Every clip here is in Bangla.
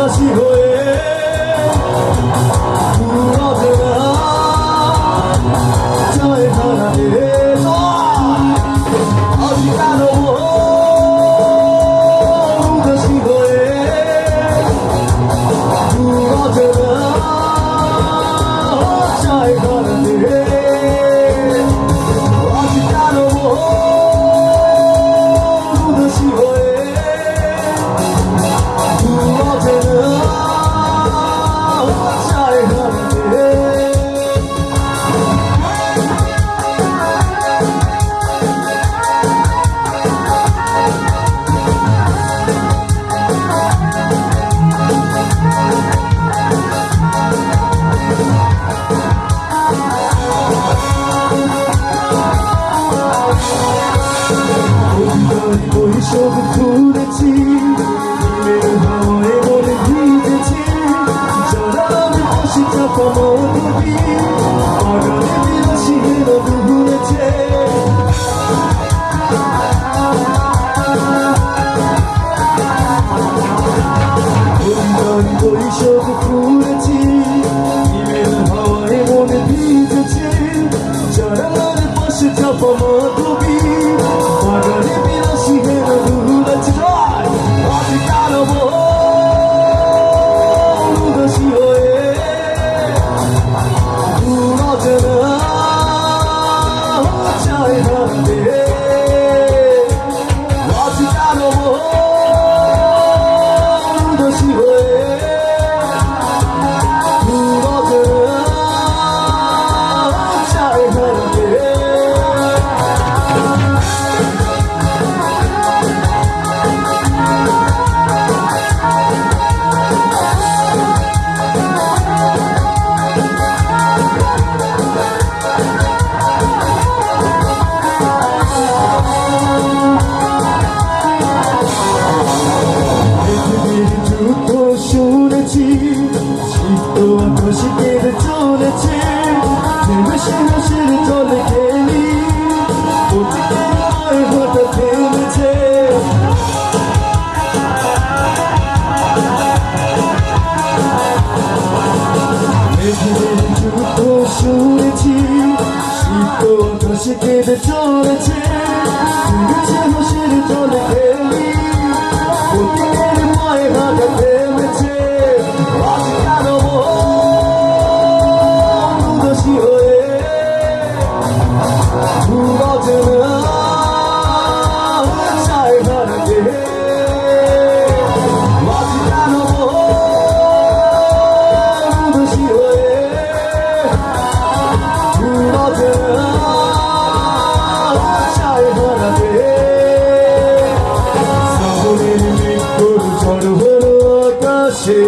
উদাসী হয়ে পুরোজনা জয় হারাতে আজি কেন উদাসী হয়ে পুরোজনা জয় হারাতে আজি কেন উদাসী হয়ে সব ঘুরেছি হাওয়ায় মনে ভিজেছি জড়াবে বসে চাপা মধুবি আগামী বিলাসী হেরা ঘুরেছে সব ঘুরেছি হাওয়ায় মনে ভিজেছি জড়াবে বসে চাপা মধুবি আগামী বিলাসী হেরা ঘুরেছে আজি কেন উদাসী হয়ে পুরোজনা জয় হারাতে আজি কেন উদাসী হয়ে পুরোজনা জয় হারাতে শুনেছি শীত আকাশে কেঁদে চলেছে ভেবেছে হাসির চলে খেলি হঠাৎ থেমেছে যুদ্ধ শুনেছি শীত আকাশে কেঁদে চলেছে ভেবেছে হাসির চলে খেলি হঠাৎ থেমেছে আজি কেন উদাসী হয়ে পুরোজনা জয় হারাতে আজি কেন উদাসী হয়ে পুরোজনা জয় হারাতে শ্রাবণের মেঘগুলো ঝড় হলো আকাশে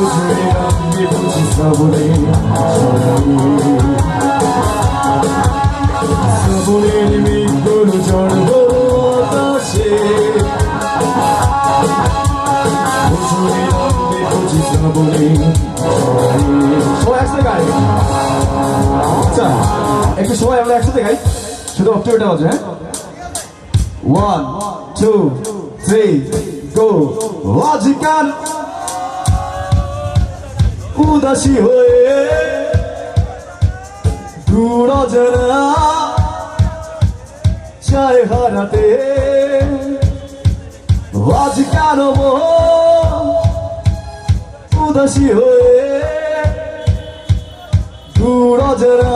ঝরে নামবে বুঝি শ্রাবণের শ্রাবণের মেঘগুলো ঝড় হলো আকাশে ঝরে নামবে বুঝি শ্রাবণের সবাই একসাথে গাই আচ্ছা একটু সবাই আমরা একসাথে গাই শুধু অক্টোবরটা বাজে হ্যাঁ 1 2 3 go আজি কেন উদাসী হয়ে পুরোজনা জয় হারাতে আজি কেন উদাসী হয়ে পুরোজনা